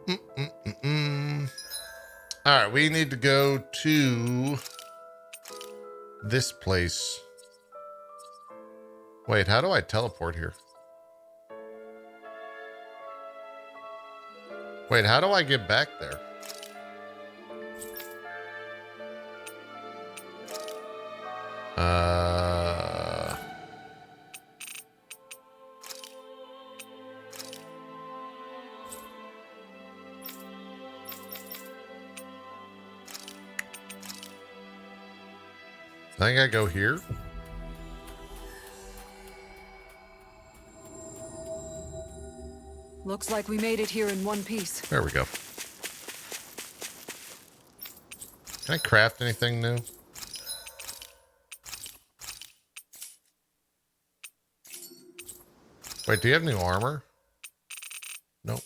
All right, we need to go to this place. Wait, how do I teleport here? Wait, how do I get back there? I think I go here. Looks like we made it here in one piece. There we go. Can I craft anything new? Wait, do you have new armor? Nope.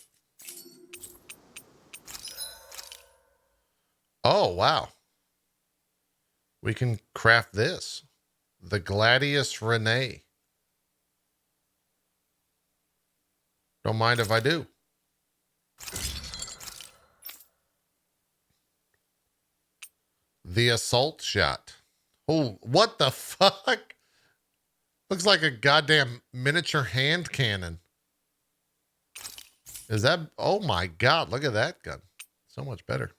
Oh, wow. We can craft this. The Gladius Renee. Don't mind if I do. The assault shot. Oh, what the fuck? Looks like a goddamn miniature hand cannon. Is that? Oh my God, look at that gun. So much better.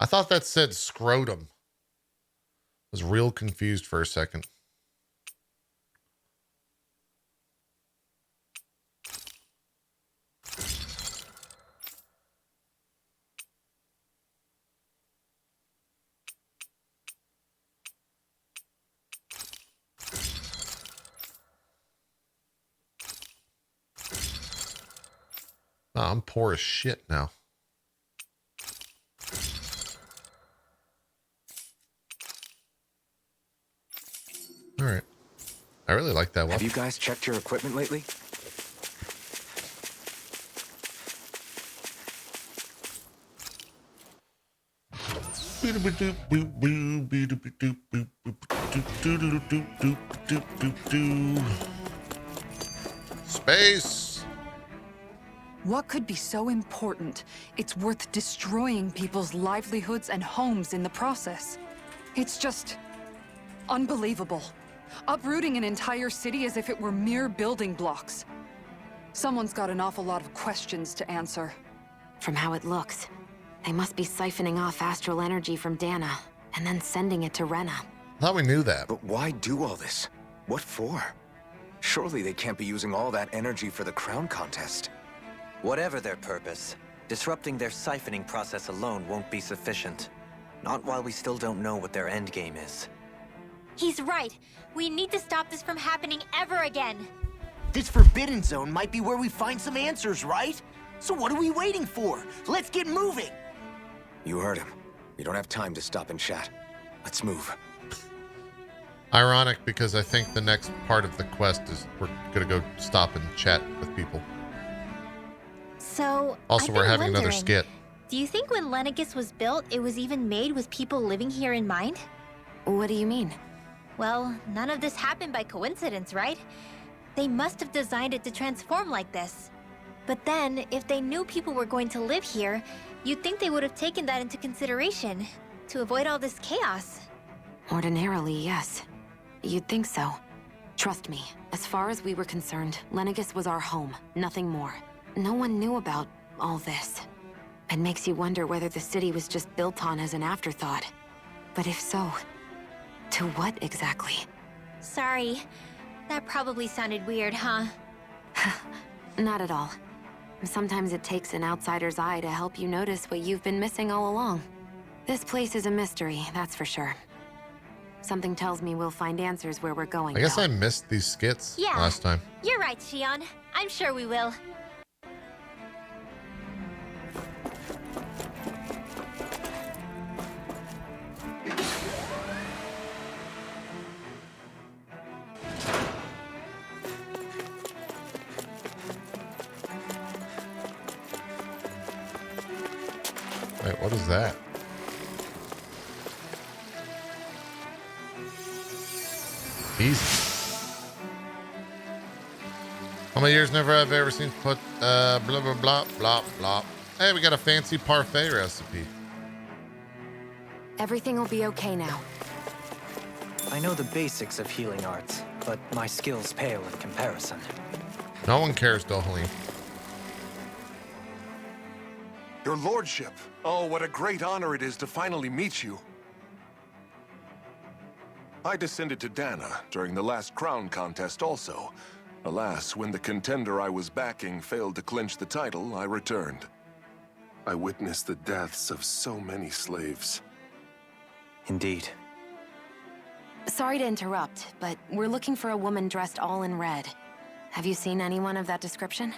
I thought that said scrotum. I was real confused for a second. Oh, I'm poor as shit now. All right. I really like that one. Have you guys checked your equipment lately? Space. What could be so important? It's worth destroying people's livelihoods and homes in the process. It's just unbelievable. Uprooting an entire city as if it were mere building blocks. Someone's got an awful lot of questions to answer. From how it looks, they must be siphoning off astral energy from Dana and then sending it to Rena. I thought we knew that. But why do all this? What for? Surely they can't be using all that energy for the crown contest. Whatever their purpose, disrupting their siphoning process alone won't be sufficient. Not while we still don't know what their endgame is. He's right. We need to stop this from happening ever again. This Forbidden Zone might be where we find some answers, right? So what are we waiting for? Let's get moving! You heard him. We don't have time to stop and chat. Let's move. Ironic, because I think the next part of the quest is we're gonna go stop and chat with people. So, Also, I've we're been having another wondering, skit. Do you think when Lenegis was built, it was even made with people living here in mind? What do you mean? Well, none of this happened by coincidence, right? They must have designed it to transform like this. But then, if they knew people were going to live here, you'd think they would have taken that into consideration to avoid all this chaos. Ordinarily, yes. You'd think so. Trust me, as far as we were concerned, Lenegis was our home, nothing more. No one knew about all this. It makes you wonder whether the city was just built on as an afterthought. But if so, to what exactly? Sorry. That probably sounded weird, huh? Not at all. Sometimes it takes an outsider's eye to help you notice what you've been missing all along. This place is a mystery, that's for sure. Something tells me we'll find answers where we're going. I guess though. I missed these skits Yeah. last time. You're right, Shion. I'm sure we will. Wait, what is that? Easy. How many years never have I ever seen put blah blah blah blah blah. Hey, we got a fancy parfait recipe. Everything will be okay now. I know the basics of healing arts, but my skills pale in comparison. No one cares, Dohalim. Your lordship. Oh, what a great honor it is to finally meet you. I descended to Dana during the last crown contest also. Alas, when the contender I was backing failed to clinch the title, I returned. I witnessed the deaths of so many slaves. Indeed. Sorry to interrupt, but we're looking for a woman dressed all in red. Have you seen anyone of that description?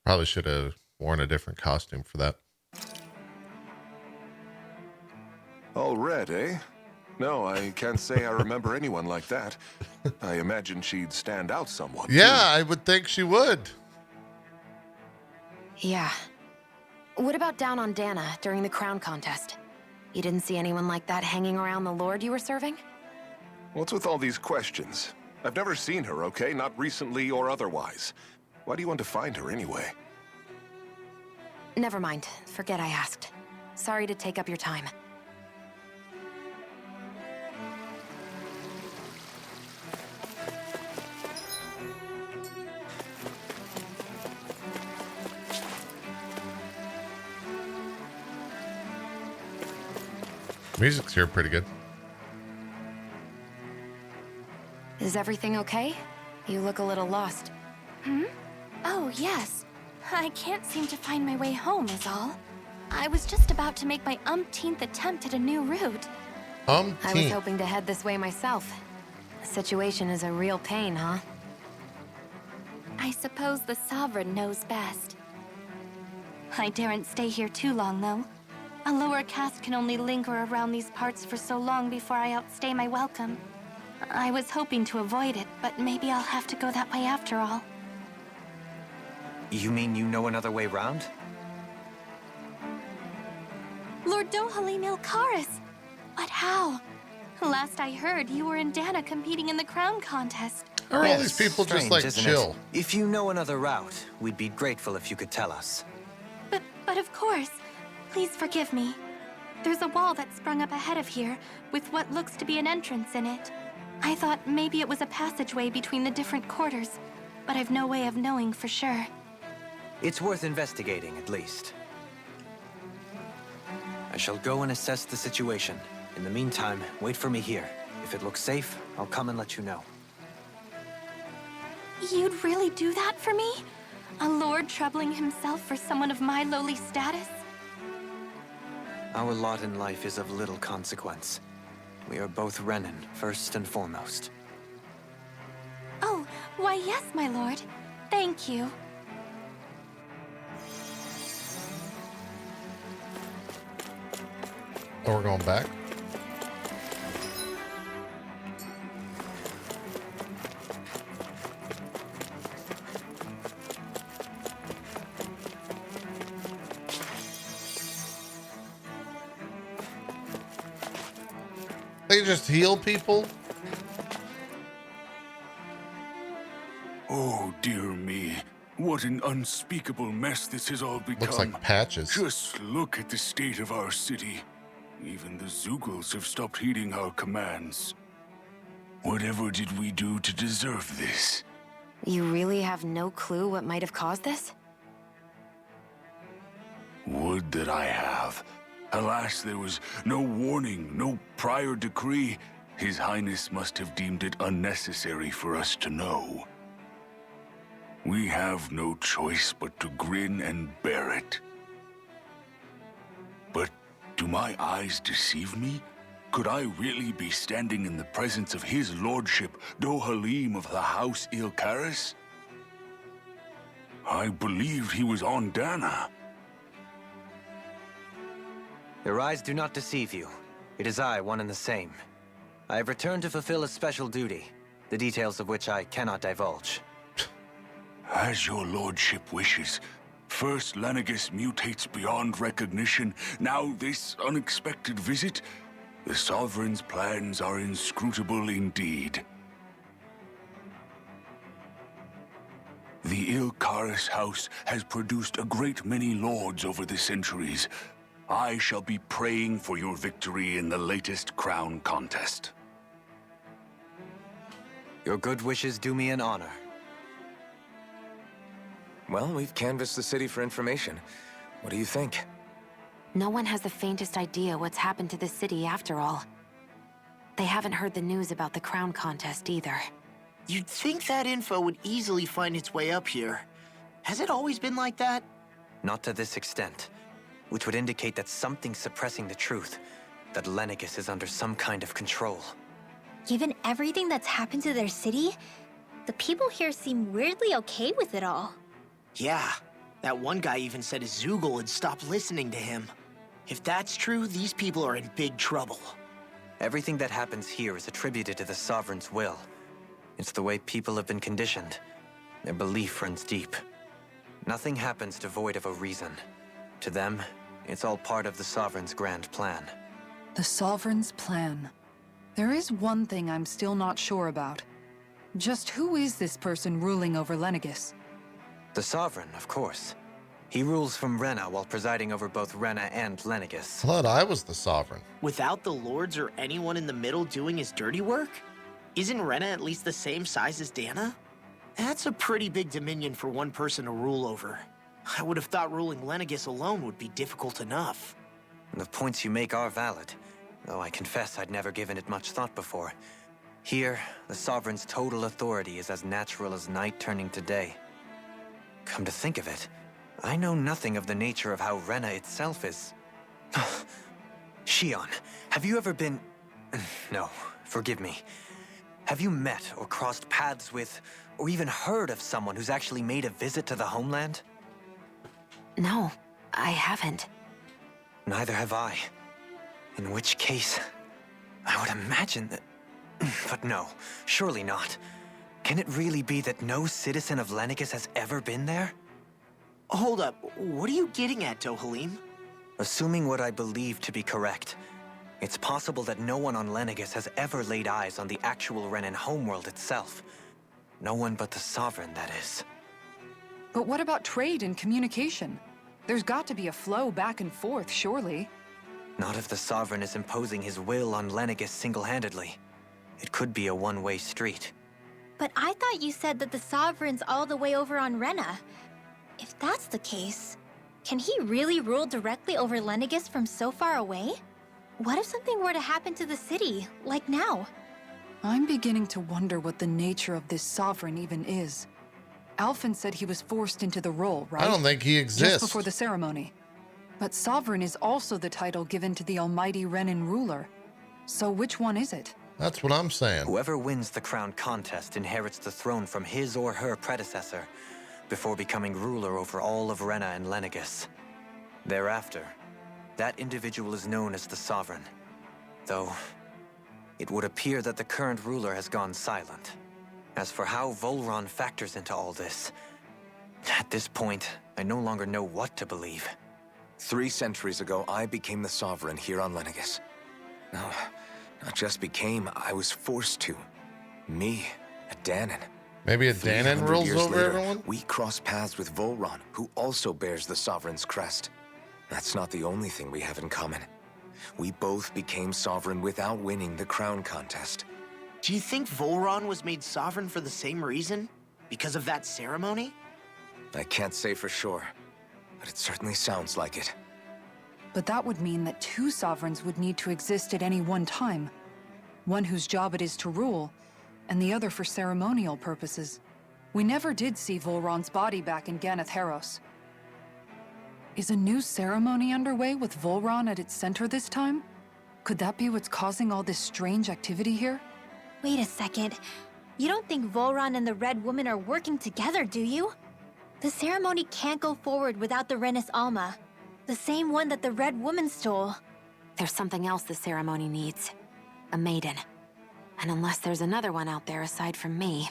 Probably should have worn a different costume for that. All red, eh? No, I can't say I remember anyone like that. I imagine she'd stand out somewhat. Yeah, I would think she would. Yeah. What about down on Dana during the crown contest? You didn't see anyone like that hanging around the lord you were serving? What's with all these questions? I've never seen her, okay? Not recently or otherwise. Why do you want to find her anyway? Never mind. Forget I asked. Sorry to take up your time. Music's here pretty good. Is everything okay? You look a little lost. Oh, yes. I can't seem to find my way home is all. I was just about to make my umpteenth attempt at a new route. I was hoping to head this way myself. The situation is a real pain, huh? I suppose the Sovereign knows best. I daren't stay here too long, though. A lower caste can only linger around these parts for so long before I outstay my welcome. I was hoping to avoid it, but maybe I'll have to go that way after all. You mean you know another way round? Lord Dohalim Ilkaris! But how? Last I heard, you were in Dana competing in the crown contest. Are all these people just Strange, like isn't chill? it? If you know another route, we'd be grateful if you could tell us. But of course. Please forgive me. There's a wall that sprung up ahead of here, with what looks to be an entrance in it. I thought maybe it was a passageway between the different quarters, but I've no way of knowing for sure. It's worth investigating, at least. I shall go and assess the situation. In the meantime, wait for me here. If it looks safe, I'll come and let you know. You'd really do that for me? A lord troubling himself for someone of my lowly status? Our lot in life is of little consequence. We are both Renan, first and foremost. Oh, why yes, my lord. Thank you. Oh, we're going back? They just heal people? Oh, dear me. What an unspeakable mess this has all become. Looks like patches. Just look at the state of our city. Even the Zeugles have stopped heeding our commands. Whatever did we do to deserve this? You really have no clue what might have caused this? Would that I have. Alas, there was no warning, no prior decree. His Highness must have deemed it unnecessary for us to know. We have no choice but to grin and bear it. But do my eyes deceive me? Could I really be standing in the presence of his lordship, Dohalim of the House Ilkaris? I believed he was on Dana. Your eyes do not deceive you. It is I, one and the same. I have returned to fulfill a special duty, the details of which I cannot divulge. As your lordship wishes. First, Lenegis mutates beyond recognition. Now this unexpected visit. The Sovereign's plans are inscrutable indeed. The Ilkaris house has produced a great many lords over the centuries. I shall be praying for your victory in the latest crown contest. Your good wishes do me an honor. Well, we've canvassed the city for information. What do you think? No one has the faintest idea what's happened to the city after all. They haven't heard the news about the crown contest either. You'd think that info would easily find its way up here. Has it always been like that? Not to this extent, which would indicate that something's suppressing the truth, that Lenegis is under some kind of control. Given everything that's happened to their city, the people here seem weirdly okay with it all. Yeah, that one guy even said his Zoogle had stopped listening to him. If that's true, these people are in big trouble. Everything that happens here is attributed to the Sovereign's will. It's the way people have been conditioned. Their belief runs deep. Nothing happens devoid of a reason. To them, it's all part of the Sovereign's grand plan. The Sovereign's plan. There is one thing I'm still not sure about. Just who is this person ruling over Lenegis? The Sovereign, of course. He rules from Rena while presiding over both Rena and Lenegis. I thought I was the sovereign. Without the lords or anyone in the middle doing his dirty work? Isn't Rena at least the same size as Dana? That's a pretty big dominion for one person to rule over. I would have thought ruling Lenegis alone would be difficult enough. The points you make are valid, though I confess I'd never given it much thought before. Here, the Sovereign's total authority is as natural as night turning to day. Come to think of it, I know nothing of the nature of how Rena itself is. Shion, have you ever been... No, forgive me. Have you met or crossed paths with, or even heard of someone who's actually made a visit to the homeland? No, I haven't. Neither have I. In which case, I would imagine that... But no, surely not. Can it really be that no citizen of Lenegis has ever been there? Hold up, what are you getting at, Dohalim? Assuming what I believe to be correct, it's possible that no one on Lenegis has ever laid eyes on the actual Renan homeworld itself. No one but the Sovereign, that is. But what about trade and communication? There's got to be a flow back and forth, surely. Not if the Sovereign is imposing his will on Lenegis single-handedly. It could be a one-way street. But I thought you said that the Sovereign's all the way over on Rena. If that's the case, can he really rule directly over Lenegis from so far away? What if something were to happen to the city, like now? I'm beginning to wonder what the nature of this Sovereign even is. Alphen said he was forced into the role, right? I don't think he exists. Just before the ceremony. But Sovereign is also the title given to the almighty Renan ruler. So which one is it? That's what I'm saying. Whoever wins the crown contest inherits the throne from his or her predecessor, before becoming ruler over all of Rena and Lenegis. Thereafter, that individual is known as the Sovereign. Though, it would appear that the current ruler has gone silent. As for how Volron factors into all this, at this point, I no longer know what to believe. 3 centuries ago, I became the Sovereign here on Lenegis. No, not just became, I was forced to. Me, a Danon. Maybe a Danon 300 rules years over later, everyone? We crossed paths with Volron, who also bears the Sovereign's crest. That's not the only thing we have in common. We both became Sovereign without winning the crown contest. Do you think Volron was made Sovereign for the same reason? Because of that ceremony? I can't say for sure, but it certainly sounds like it. But that would mean that 2 Sovereigns would need to exist at any one time. One whose job it is to rule, and the other for ceremonial purposes. We never did see Volron's body back in Ganath Haros. Is a new ceremony underway with Volron at its center this time? Could that be what's causing all this strange activity here? Wait a second. You don't think Volron and the Red Woman are working together, do you? The ceremony can't go forward without the Renis Alma. The same one that the Red Woman stole. There's something else the ceremony needs. A maiden. And unless there's another one out there aside from me...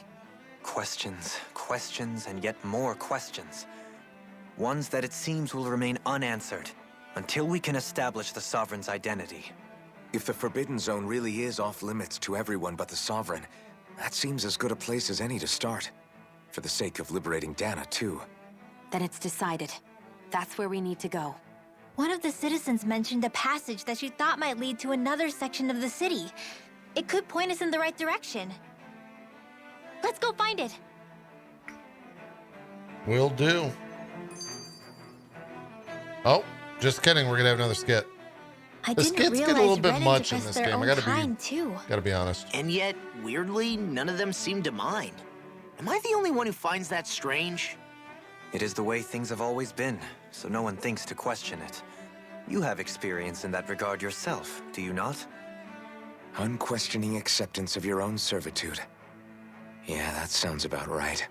Questions, questions, and yet more questions. Ones that it seems will remain unanswered until we can establish the Sovereign's identity. If the Forbidden Zone really is off-limits to everyone but the Sovereign, that seems as good a place as any to start. For the sake of liberating Dana, too. Then it's decided. That's where we need to go. One of the citizens mentioned a passage that she thought might lead to another section of the city. It could point us in the right direction. Let's go find it. Will do. Oh, just kidding. We're gonna have another skit. I The didn't skits realize get a little bit Renan much in depressed this their game. I own too. gotta be honest. And yet, weirdly, none of them seem to mind. Am I the only one who finds that strange? It is the way things have always been, so no one thinks to question it. You have experience in that regard yourself, do you not? Unquestioning acceptance of your own servitude. Yeah, that sounds about right.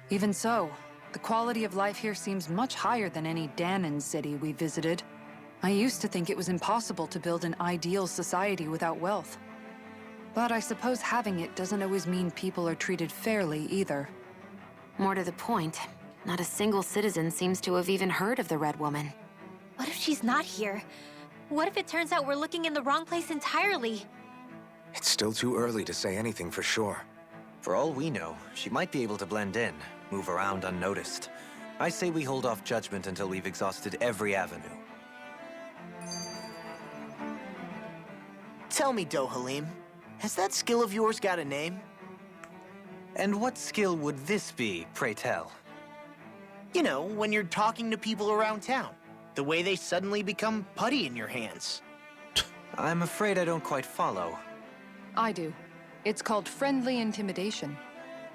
Even so, the quality of life here seems much higher than any Danon city we visited. I used to think it was impossible to build an ideal society without wealth. But I suppose having it doesn't always mean people are treated fairly either. More to the point, not a single citizen seems to have even heard of the Red Woman. What if she's not here? What if it turns out we're looking in the wrong place entirely? It's still too early to say anything for sure. For all we know, she might be able to blend in, move around unnoticed. I say we hold off judgment until we've exhausted every avenue. Tell me, Dohalim, has that skill of yours got a name? And what skill would this be, pray tell? You know, when you're talking to people around town. The way they suddenly become putty in your hands. I'm afraid I don't quite follow. I do. It's called friendly intimidation.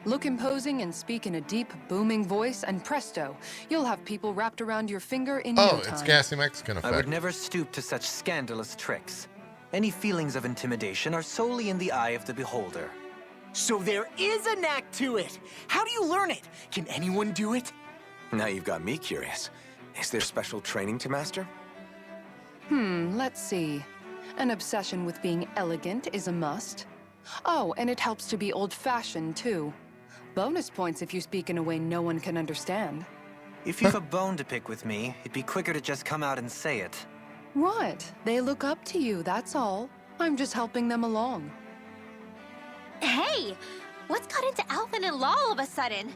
Look imposing and speak in a deep, booming voice, and presto, you'll have people wrapped around your finger in no time. Oh, it's gassy Mexican effect. I would never stoop to such scandalous tricks. Any feelings of intimidation are solely in the eye of the beholder. So there is a knack to it. How do you learn it? Can anyone do it? Now you've got me curious. Is there special training to master? Let's see. An obsession with being elegant is a must. Oh, and it helps to be old-fashioned, too. Bonus points if you speak in a way no one can understand. If you've a bone to pick with me, it'd be quicker to just come out and say it. What? They look up to you, that's all. I'm just helping them along. Hey! What's got into Alvin and Law all of a sudden?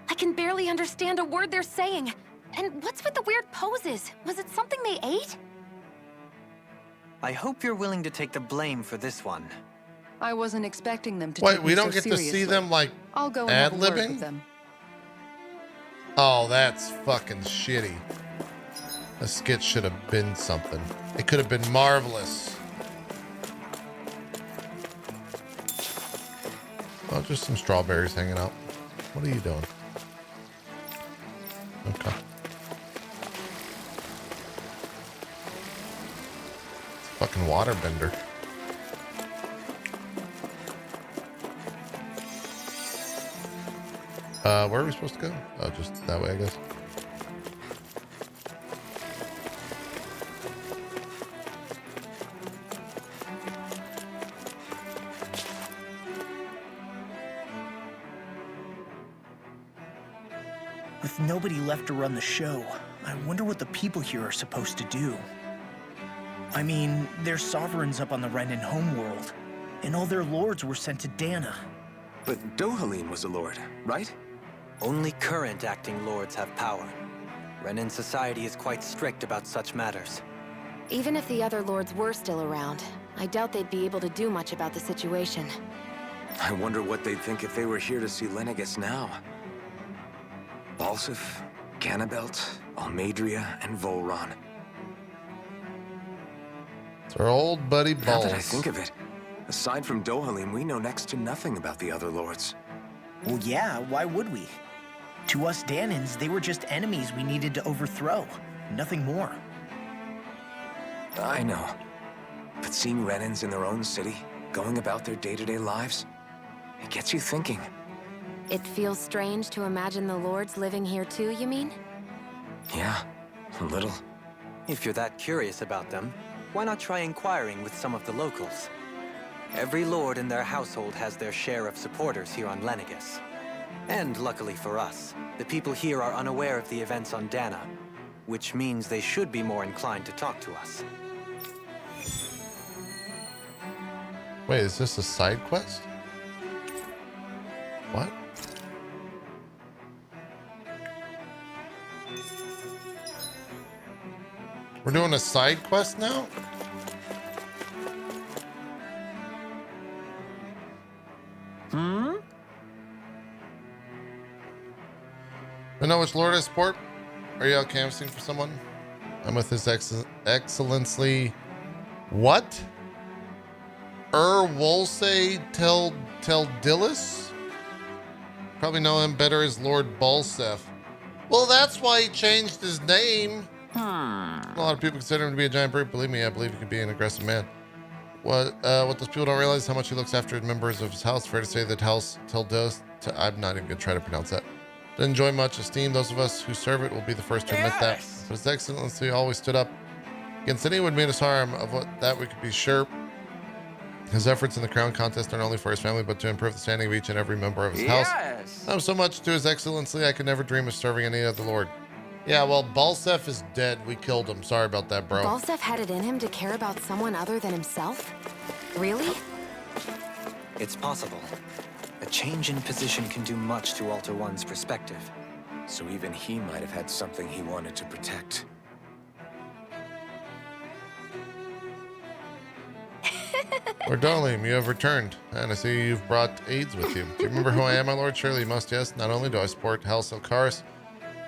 I can barely understand a word they're saying. And what's with the weird poses? Was it something they ate? I hope you're willing to take the blame for this one. I wasn't expecting them to Wait, take we me don't so get to see seriously. them like I'll go and have a word ad-libbing? with them. Oh, that's fucking shitty. The skit should have been something. It could have been marvelous. Oh, just some strawberries hanging out. What are you doing? Okay. It's a fucking waterbender. Where are we supposed to go? Oh, just that way, I guess. With nobody left to run the show, I wonder what the people here are supposed to do. I mean, there's sovereigns up on the Renan homeworld, and all their lords were sent to Dana. But Dohalim was a lord, right? Only current acting lords have power. Renan society is quite strict about such matters. Even if the other lords were still around, I doubt they'd be able to do much about the situation. I wonder what they'd think if they were here to see Lenegis now. Balsif, Cannabelt, Almadria, and Volron. It's our old buddy Now Balls. that I think of it, aside from Dohalim, we know next to nothing about the other lords. Well, yeah, why would we? To us Danans, they were just enemies we needed to overthrow. Nothing more. I know. But seeing Renans in their own city, going about their day-to-day lives, it gets you thinking. It feels strange to imagine the lords living here too, you mean? Yeah, a little. If you're that curious about them, why not try inquiring with some of the locals? Every lord in their household has their share of supporters here on Lenegis. And luckily for us, the people here are unaware of the events on Dana, which means they should be more inclined to talk to us. Wait, is this a side quest? What? We're doing a side quest now? I know which lord I support. Are you out canvassing for someone? I'm with His Excellency. What? Wolsey Teldillis? Probably know him better as Lord Balsef. Well, that's why he changed his name. A lot of people consider him to be a giant brute. Believe me, I believe he could be an aggressive man. What those people don't realize is how much he looks after members of his house. Fair to say that House Teldillis, I'm not even going to try to pronounce that. Doesn't enjoy much esteem. Those of us who serve it will be the first to admit that. But His Excellency always stood up against anyone who would mean us harm. Of what that we could be sure. His efforts in the crown contest are not only for his family, but to improve the standing of each and every member of his house. I'm so much to His Excellency, I could never dream of serving any other lord. Yeah, well, Balsef is dead. We killed him. Sorry about that, bro. Balsef had it in him to care about someone other than himself? Really? It's possible. A change in position can do much to alter one's perspective. So even he might have had something he wanted to protect. Lord Dolim, you have returned, and I see you've brought aides with you. Do you remember who I am, my lord? Surely you must, yes. Not only do I support House Elkaris,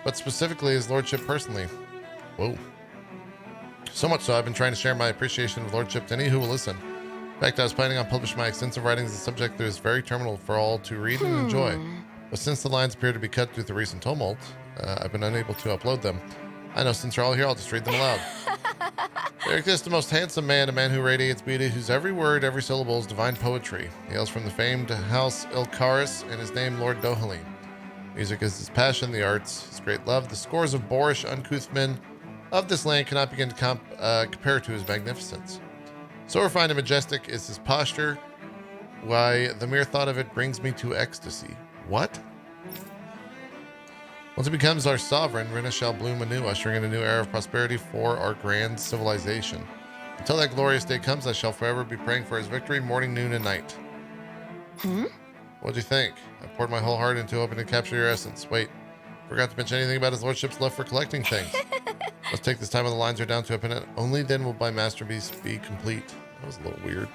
but specifically his lordship personally. Whoa. So much so, I've been trying to share my appreciation of lordship to any who will listen. In fact, I was planning on publishing my extensive writings on a subject that is very terminal for all to read and enjoy. But since the lines appear to be cut due to the recent tumult, I've been unable to upload them. I know since you're all here, I'll just read them aloud. There exists the most handsome man, a man who radiates beauty, whose every word, every syllable is divine poetry. He hails from the famed House Elkaris, and his name Lord Dohalim. Music is his passion, the arts, his great love. The scores of boorish, uncouth men of this land cannot begin to compare to his magnificence. So refined and majestic is his posture. Why, the mere thought of it brings me to ecstasy. What? Once he becomes our sovereign, Rena shall bloom anew, ushering in a new era of prosperity for our grand civilization. Until that glorious day comes, I shall forever be praying for his victory, morning, noon, and night. What do you think? I poured my whole heart into hoping to capture your essence. Wait, forgot to mention anything about his lordship's love for collecting things. Let's take this time when the lines are down to a minute. Only then will my masterpiece be complete. That was a little weird.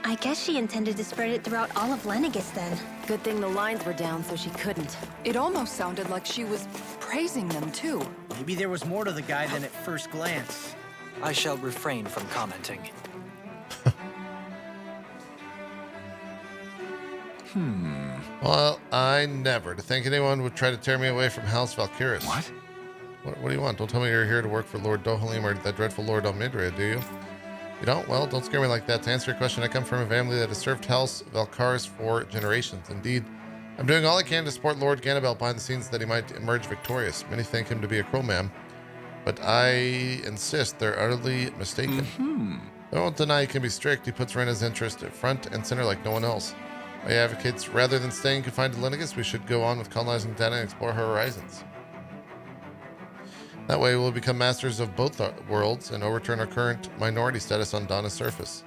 I guess she intended to spread it throughout all of Lenegis then. Good thing the lines were down so she couldn't. It almost sounded like she was praising them too. Maybe there was more to the guy than at first glance. I shall refrain from commenting. Well, I never. To think anyone would try to tear me away from House Valkyris. What? What do you want? Don't tell me you're here to work for Lord Dohalim or that dreadful Lord Almidria, do you? You don't? Well, don't scare me like that. To answer your question, I come from a family that has served House Valkyris for generations. Indeed, I'm doing all I can to support Lord Ganabel behind the scenes that he might emerge victorious. Many think him to be a cruel man, but I insist they're utterly mistaken. I won't deny he can be strict. He puts Rena's interest at front and center like no one else. He advocates rather than staying confined to Lenegis, we should go on with colonizing Dana and explore her horizons. That way we'll become masters of both worlds and overturn our current minority status on Dana's surface.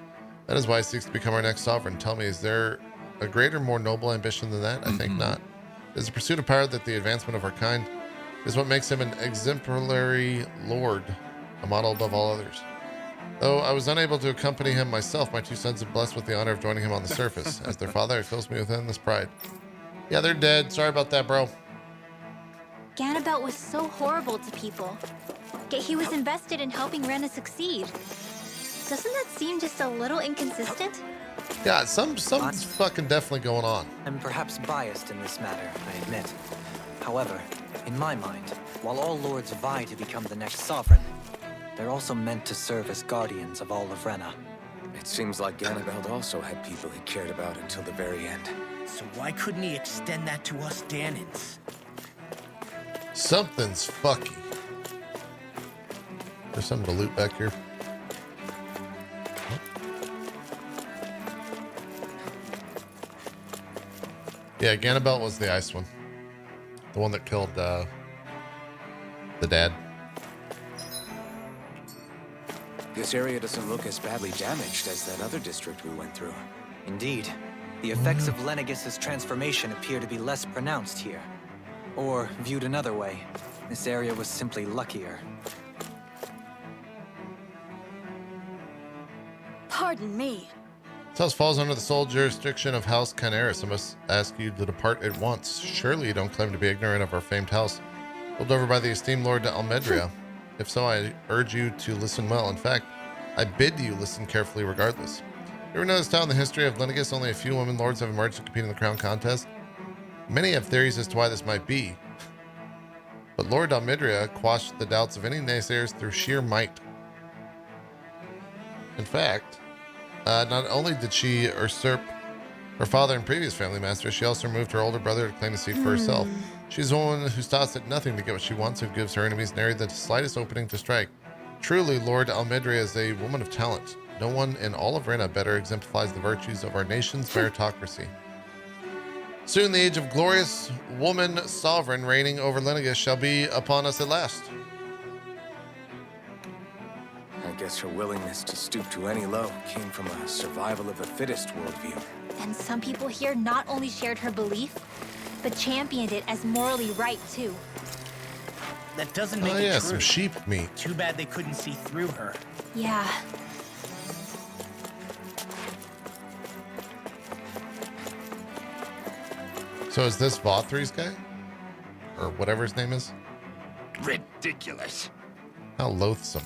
That is why he seeks to become our next sovereign. Tell me, is there a greater, more noble ambition than that? I think not. It is the pursuit of power that the advancement of our kind is what makes him an exemplary lord, a model above all others. Though I was unable to accompany him myself, my two sons are blessed with the honor of joining him on the surface. As their father, it fills me with endless pride. Yeah, they're dead. Sorry about that, bro. Ganabelt was so horrible to people. Yet he was invested in helping Rena succeed. Doesn't that seem just a little inconsistent? Yeah, something's fucking definitely going on. I'm perhaps biased in this matter, I admit. However, in my mind, while all lords vie to become the next sovereign, they're also meant to serve as guardians of all of Rena. It seems like Ganabelt also had people he cared about until the very end. So why couldn't he extend that to us Danans? Something's fucky. There's something to loot back here. Yeah, Ganabelt was the ice one. The one that killed the dad. This area doesn't look as badly damaged as that other district we went through. Indeed. The effects of Lenegis' transformation appear to be less pronounced here. Or, viewed another way, this area was simply luckier. Pardon me. This house falls under the sole jurisdiction of House Canaris. I must ask you to depart at once. Surely you don't claim to be ignorant of our famed house, ruled over by the esteemed Lord Almedria. If so, I urge you to listen well. In fact, I bid you listen carefully regardless. You ever noticed how in the history of Lenegis only a few women lords have emerged to compete in the crown contest? Many have theories as to why this might be, but Lord Almedria quashed the doubts of any naysayers through sheer might. In fact, not only did she usurp her father and previous family master, she also removed her older brother to claim the seat for herself. She's a woman who stops at nothing to get what she wants, who gives her enemies nary the slightest opening to strike. Truly, Lord Almedria is a woman of talent. No one in all of Rena better exemplifies the virtues of our nation's meritocracy. Soon the age of glorious woman sovereign reigning over Lenegis shall be upon us at last. I guess her willingness to stoop to any low came from a survival of the fittest worldview. And some people here not only shared her belief, but championed it as morally right, too. That doesn't make Oh it yeah, true. some sheep meat. Too bad they couldn't see through her. Yeah. So is this Vothri's guy? Or whatever his name is? Ridiculous. How loathsome.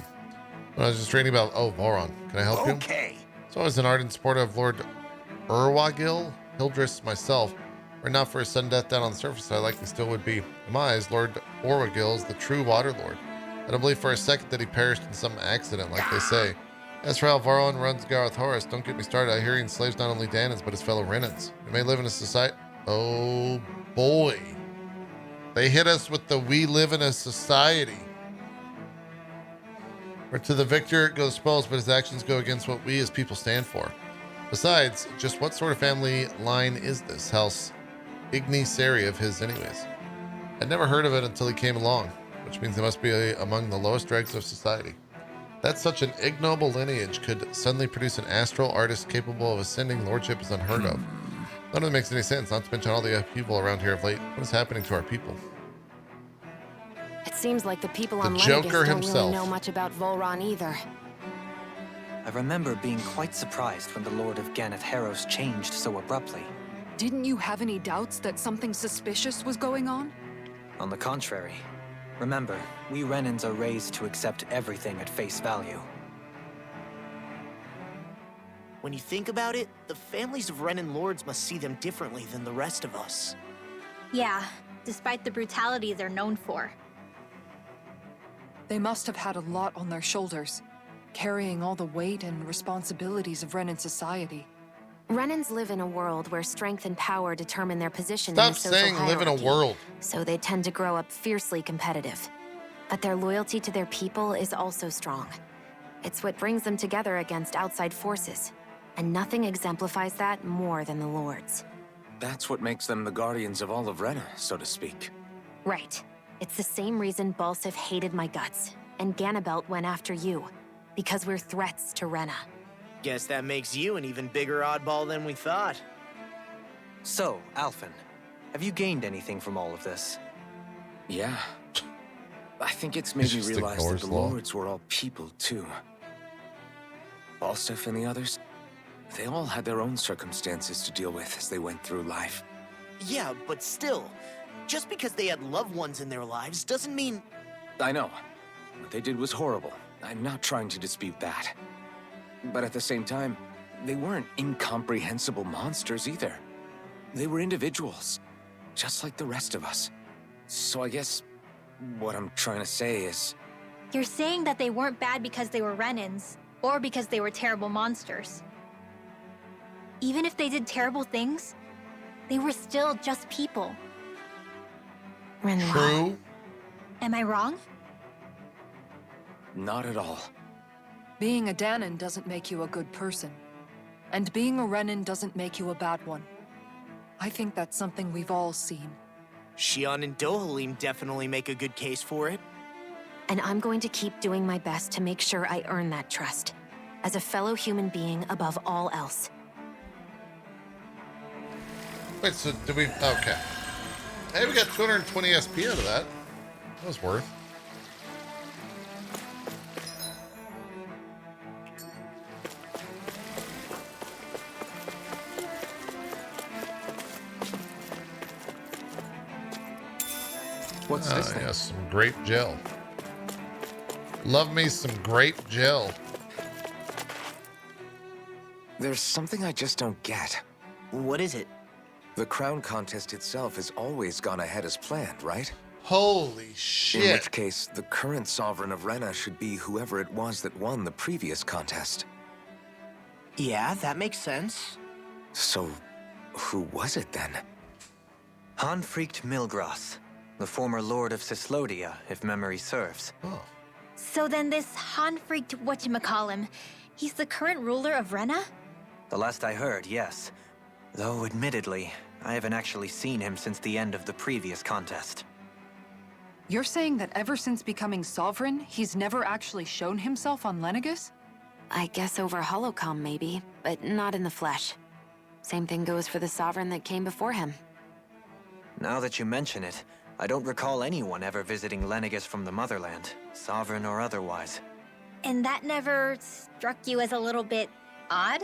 I was just reading about, Voron. Can I help you? Okay. So I was an ardent supporter of Lord Urwagil, Hildress myself. Were it not for his sudden death down on the surface, I likely still would be. In my eyes, Lord Urwagil is the true Water Lord. I don't believe for a second that he perished in some accident, like they say. As for how Voron runs Gareth Horus, don't get me started. I hear he enslaves not only Danans, but his fellow Renans. We may live in a society... Oh, boy. They hit us with the we live in a society. Where to the victor goes spoils, but his actions go against what we as people stand for. Besides, just what sort of family line is this house Igni Seri of his anyways? I'd never heard of it until he came along, which means they must be among the lowest dregs of society. That such an ignoble lineage could suddenly produce an astral artist capable of ascending lordship is unheard of. None of it makes any sense, not to mention all the upheaval around here of late. What is happening to our people? It seems like the people The on Lenegis Joker don't himself. really know much about Volron either. I remember being quite surprised when the Lord of Ganeth Harros changed so abruptly. Didn't you have any doubts that something suspicious was going on? On the contrary. Remember, we Renans are raised to accept everything at face value. When you think about it, the families of Renan lords must see them differently than the rest of us. Yeah, despite the brutality they're known for. They must have had a lot on their shoulders, carrying all the weight and responsibilities of Renan society. Renans live in a world where strength and power determine their position in Stop the social saying live in a hierarchy, world. so they tend to grow up fiercely competitive. But their loyalty to their people is also strong. It's what brings them together against outside forces, and nothing exemplifies that more than the Lords. That's what makes them the guardians of all of Rena, so to speak. Right. It's the same reason Balsif hated my guts, and Ganabelt went after you, because we're threats to Rena. Guess that makes you an even bigger oddball than we thought. So, Alphen, have you gained anything from all of this? Yeah. I think it's made me just realize that ignores the law. lords were all people, too. Balsif and the others, they all had their own circumstances to deal with as they went through life. Yeah, but still, just because they had loved ones in their lives doesn't mean... I know. What they did was horrible. I'm not trying to dispute that. But at the same time, they weren't incomprehensible monsters either. They were individuals, just like the rest of us. So I guess what I'm trying to say is... You're saying that they weren't bad because they were Renans, or because they were terrible monsters. Even if they did terrible things, they were still just people. Renla. True. Am I wrong? Not at all. Being a Danan doesn't make you a good person. And being a Renan doesn't make you a bad one. I think that's something we've all seen. Shion and Dohalim definitely make a good case for it. And I'm going to keep doing my best to make sure I earn that trust. As a fellow human being above all else. Wait, so did we... Okay. Hey, we got 220 SP out of that. That was worth. What's this thing? Yes, some grape gel. Love me some grape gel. There's something I just don't get. What is it? The crown contest itself has always gone ahead as planned, right? Holy shit. In which case, the current sovereign of Rena should be whoever it was that won the previous contest. Yeah, that makes sense. So, who was it then? Hanfried Milgras, the former lord of Cislodia, if memory serves. Oh. So then this Hanfried whatchamacallem, he's the current ruler of Rena? The last I heard, yes. Though, admittedly, I haven't actually seen him since the end of the previous contest. You're saying that ever since becoming sovereign, he's never actually shown himself on Lenegus? I guess over holocom maybe, but not in the flesh. Same thing goes for the sovereign that came before him. Now that you mention it, I don't recall anyone ever visiting Lenegus from the motherland, sovereign or otherwise. And that never struck you as a little bit odd?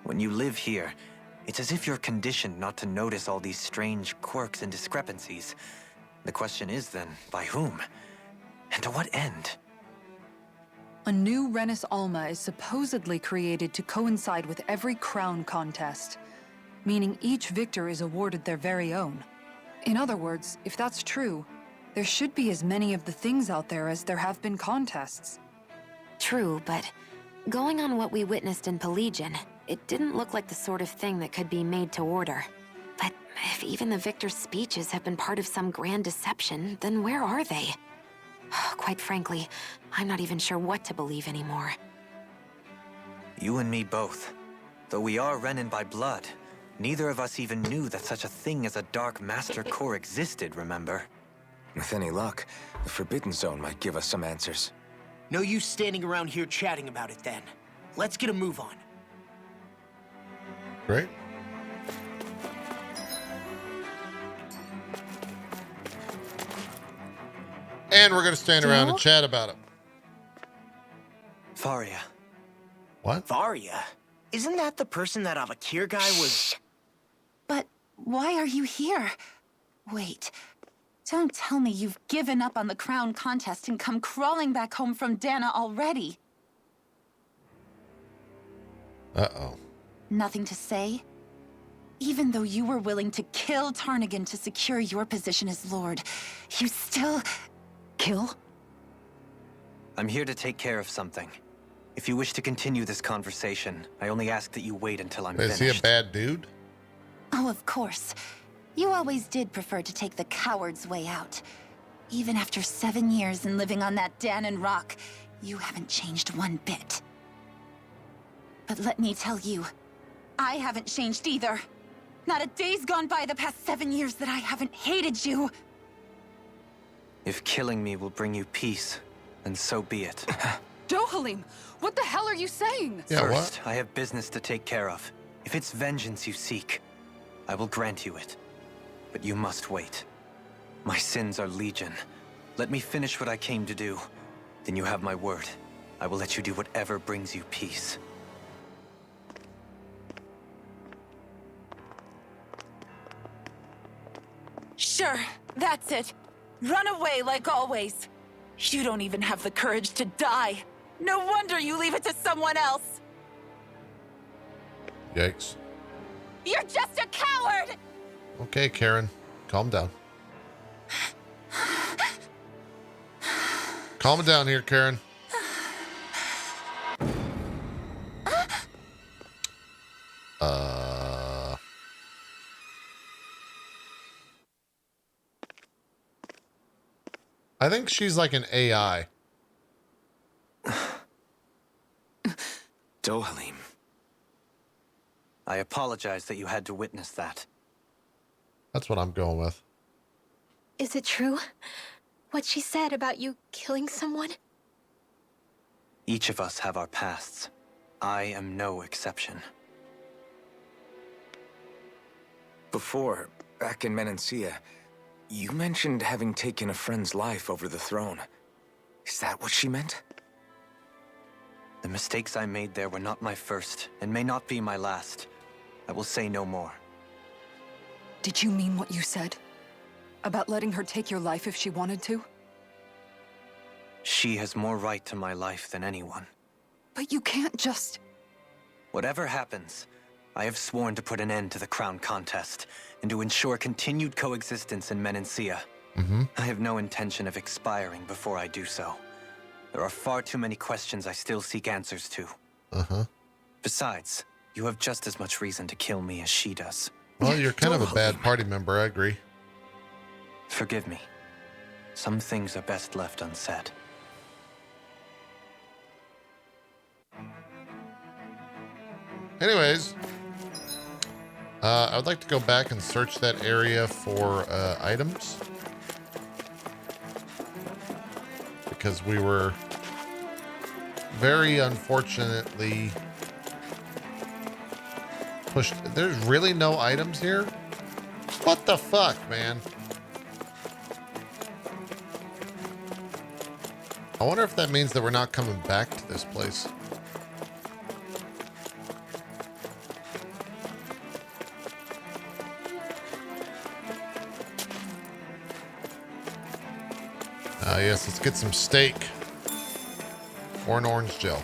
When you live here, it's as if you're conditioned not to notice all these strange quirks and discrepancies. The question is then, by whom? And to what end? A new Renis Alma is supposedly created to coincide with every crown contest, meaning each victor is awarded their very own. In other words, if that's true, there should be as many of the things out there as there have been contests. True, but going on what we witnessed in Pelagian, it didn't look like the sort of thing that could be made to order. But if even the victor's speeches have been part of some grand deception, then where are they? Quite frankly, I'm not even sure what to believe anymore. You and me both. Though we are Renin by blood, neither of us even knew that such a thing as a Dark Master Core existed, remember? With any luck, the Forbidden Zone might give us some answers. No use standing around here chatting about it then. Let's get a move on. Great. And we're going to stand around and chat about it. Faria. What? Varia? Isn't that the person that Avakir guy was... But why are you here? Wait, don't tell me you've given up on the crown contest and come crawling back home from Dana already. Uh-oh. Nothing to say? Even though you were willing to kill Tarnigan to secure your position as Lord, you still... Kill? I'm here to take care of something. If you wish to continue this conversation, I only ask that you wait until I'm Is finished. he a bad dude? Oh, of course. You always did prefer to take the coward's way out. Even after 7 years and living on that Danon rock, you haven't changed one bit. But let me tell you, I haven't changed either. Not a day's gone by the past 7 years that I haven't hated you. If killing me will bring you peace, then so be it. Dohalim, what the hell are you saying? Yeah, First, what? I have business to take care of. If it's vengeance you seek, I will grant you it. But you must wait. My sins are legion. Let me finish what I came to do. Then you have my word. I will let you do whatever brings you peace. Sure, that's it. Run away like always. You don't even have the courage to die. No wonder you leave it to someone else. Yikes. You're just a coward! Okay, Karen. Calm down. Calm down here, Karen. I think she's like an AI. Dohalim. I apologize that you had to witness that. That's what I'm going with. Is it true? what she said about you killing someone? Each of us have our pasts. I am no exception. Before, back in Menancia, you mentioned having taken a friend's life over the throne. Is that what she meant? The mistakes I made there were not my first, and may not be my last. I will say no more. Did you mean what you said? About letting her take your life if she wanted to? She has more right to my life than anyone. But you can't just... Whatever happens, I have sworn to put an end to the crown contest, and to ensure continued coexistence in Menancia. I have no intention of expiring before I do so. There are far too many questions I still seek answers to. Besides, you have just as much reason to kill me as she does. Well, you're kind of a bad party member, I agree. Forgive me. Some things are best left unsaid. Anyways, I would like to go back and search that area for items. Because we were very unfortunately pushed. There's really no items here? What the fuck, man? I wonder if that means that we're not coming back to this place. Yes, let's get some steak or an orange gel.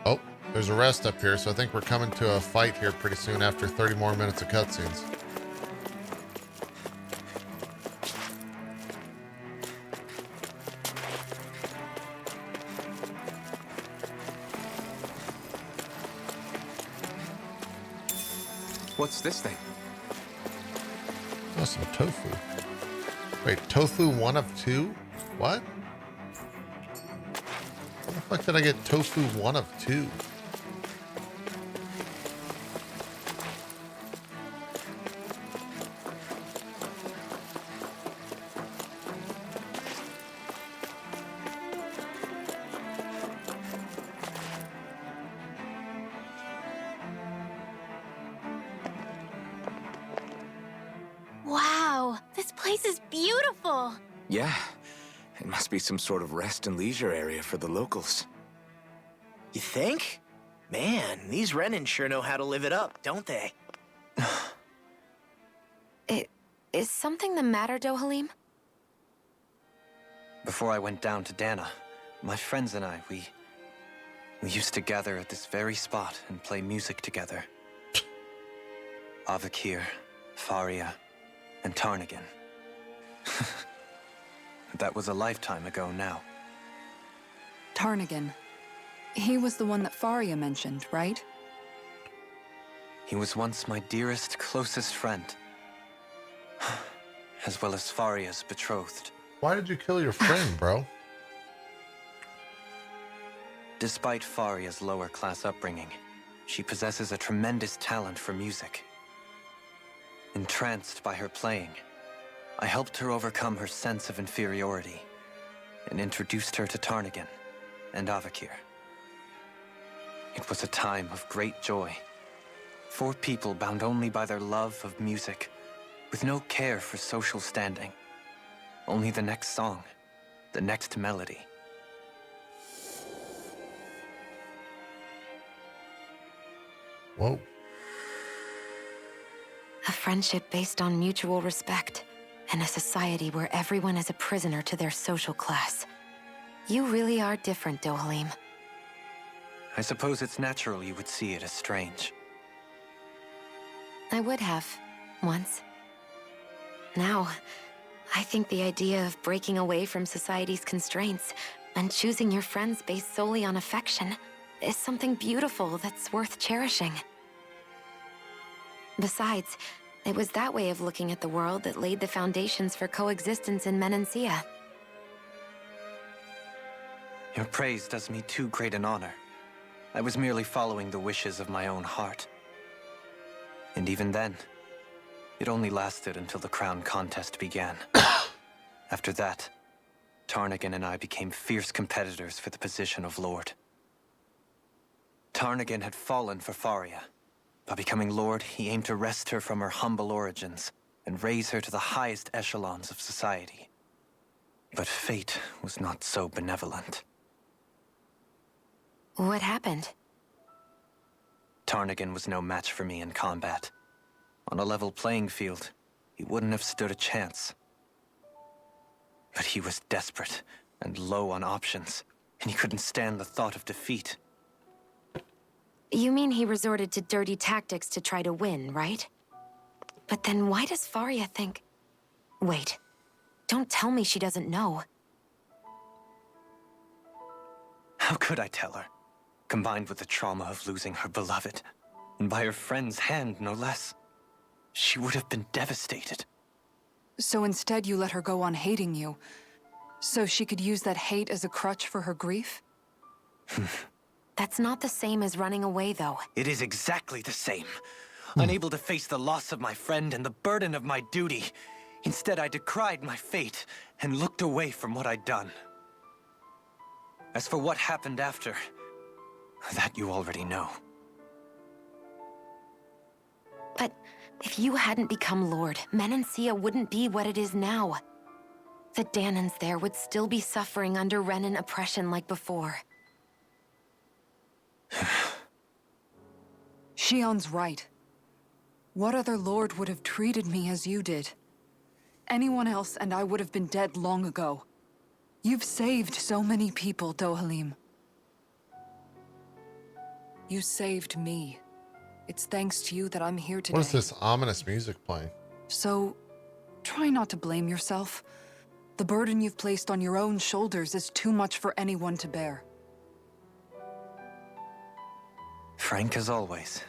Oh, there's a rest up here, so I think we're coming to a fight here pretty soon after 30 more minutes of cutscenes. What's this thing? Oh, some tofu. Wait, tofu 1 of 2? What? How the fuck did I get tofu 1 of 2? Wow, this place is beautiful. Yeah, it must be some sort of rest and leisure area for the locals. You think? Man, these Renan sure know how to live it up, don't they? Is something the matter, Dohalim? Before I went down to Dana, my friends and I, we used to gather at this very spot and play music together. Avakir, Faria, and Tarnigan. That was a lifetime ago now. Tarnigan. He was the one that Faria mentioned, right? He was once my dearest, closest friend. As well as Faria's betrothed. Why did you kill your friend, bro? Despite Faria's lower class upbringing, she possesses a tremendous talent for music. Entranced by her playing, I helped her overcome her sense of inferiority and introduced her to Tarnigan and Avakir. It was a time of great joy. 4 people bound only by their love of music, with no care for social standing. Only the next song, the next melody. Whoa. A friendship based on mutual respect, and a society where everyone is a prisoner to their social class. You really are different, Dohalim. I suppose it's natural you would see it as strange. I would have, once. Now, I think the idea of breaking away from society's constraints and choosing your friends based solely on affection is something beautiful that's worth cherishing. Besides, It was that way of looking at the world that laid the foundations for coexistence in Menancia. Your praise does me too great an honor. I was merely following the wishes of my own heart. And even then, it only lasted until the crown contest began. After that, Tarnagan and I became fierce competitors for the position of Lord. Tarnagan had fallen for Faria. By becoming Lord, he aimed to wrest her from her humble origins and raise her to the highest echelons of society. But fate was not so benevolent. What happened? Tarnagan was no match for me in combat. On a level playing field, he wouldn't have stood a chance. But he was desperate and low on options, and he couldn't stand the thought of defeat. You mean he resorted to dirty tactics to try to win, right? But then why does Faria think... Wait, don't tell me she doesn't know. How could I tell her? Combined with the trauma of losing her beloved, and by her friend's hand, no less. She would have been devastated. So instead you let her go on hating you, so she could use that hate as a crutch for her grief? That's not the same as running away, though. It is exactly the same. Unable to face the loss of my friend and the burden of my duty. Instead, I decried my fate and looked away from what I'd done. As for what happened after, that you already know. But if you hadn't become Lord, Menancia wouldn't be what it is now. The Danans there would still be suffering under Renan oppression like before. Shion's right. What other lord would have treated me as you did? Anyone else and I would have been dead long ago. You've saved so many people, Dohalim. You saved me. It's thanks to you that I'm here today. What is this ominous music playing? So, try not to blame yourself. The burden you've placed on your own shoulders is too much for anyone to bear. Frank as always.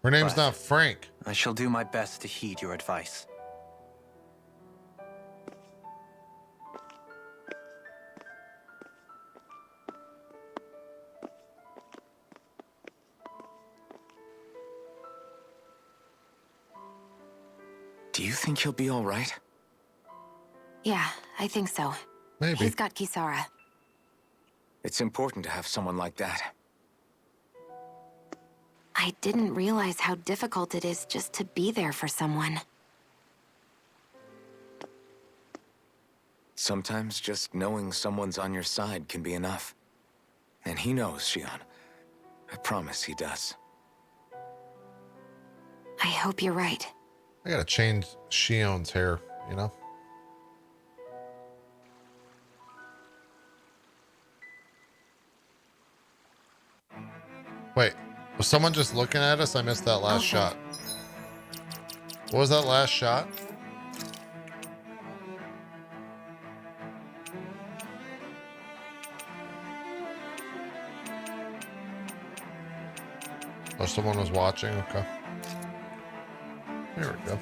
Her name's But not Frank. I shall do my best to heed your advice. Do you think he'll be all right? Yeah, I think so. Maybe. He's got Kisara. It's important to have someone like that. I didn't realize how difficult it is just to be there for someone. Sometimes just knowing someone's on your side can be enough. And he knows, Shion. I promise he does. I hope you're right. I gotta change Shion's hair, you know? Wait, was someone just looking at us? I missed that last shot. What was that last shot? Oh, someone was watching? Okay. There we go.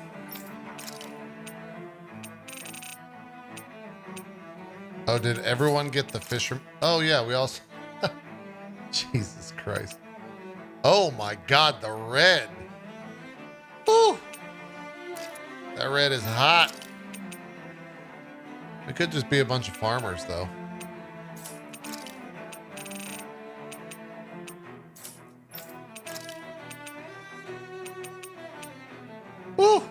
Oh, did everyone get the fisher? Oh, yeah, we also... Jesus Christ. Oh, my God, the red. Woo! That red is hot. It could just be a bunch of farmers, though. Woo!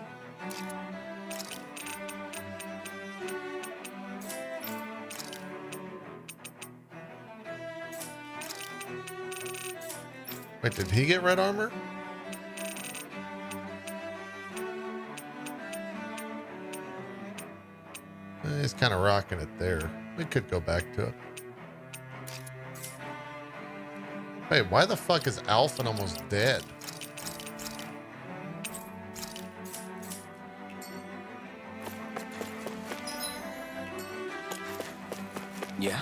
Wait, did he get red armor? He's kind of rocking it there. We could go back to it. Wait, why the fuck is Alphen almost dead? Yeah?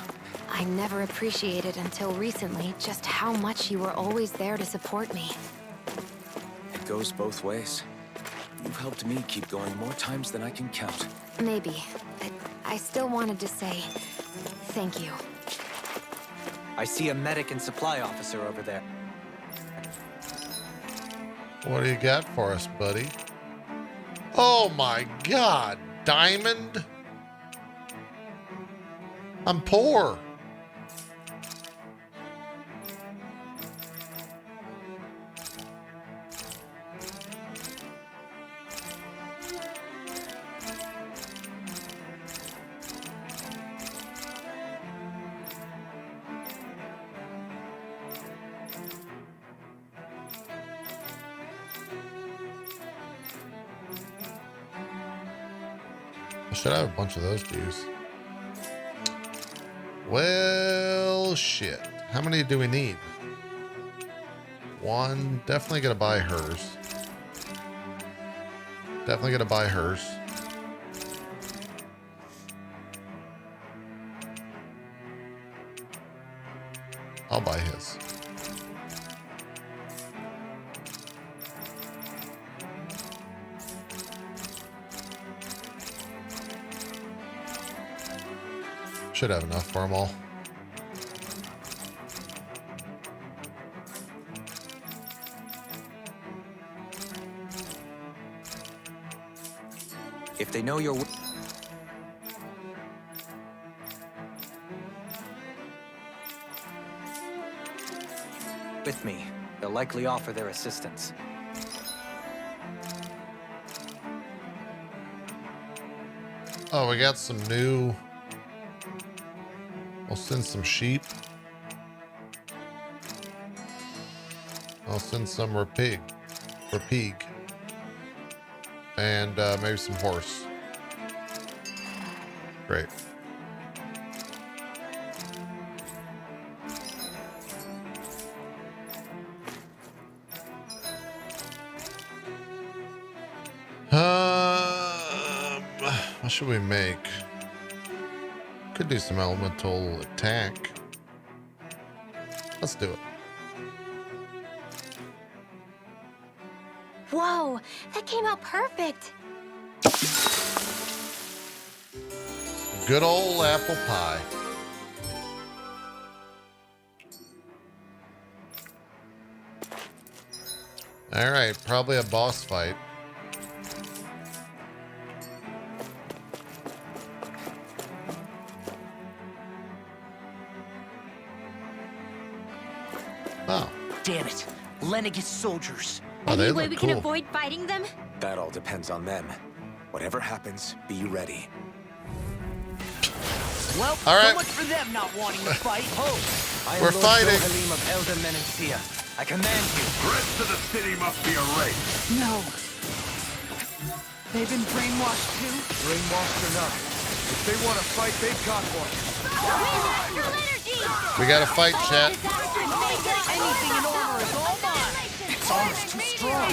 I never appreciated until recently just how much you were always there to support me. It goes both ways. You've helped me keep going more times than I can count. Maybe, but I still wanted to say thank you. I see a medic and supply officer over there. What do you got for us, buddy? Oh my God, Diamond? I'm poor. I should have a bunch of those dues. Well, shit. How many do we need? One. Definitely gonna buy hers. Definitely gonna buy hers. I'll buy his. Should have enough for them all. If they know you're with me, they'll likely offer their assistance. Oh, we got some new... I'll send some sheep. I'll send some rapig. And maybe some horse. Great. What should we make? Could do some elemental attack. Let's do it. Whoa, that came out perfect. Good old apple pie. All right, probably a boss fight. Oh. Damn it. Lenegis soldiers. Oh, they Any way look we cool. can avoid fighting them? That all depends on them. Whatever happens, be ready. Well, All right. so much for them not wanting to fight. I am We're Lord fighting. Dohalim of Elder Menencia. I command you. The rest of the city must be erased. No. They've been brainwashed too? Brainwashed or not, if they want to fight, they've got one. We gotta fight, chat. Anything in armor is all mine. It's almost too strong.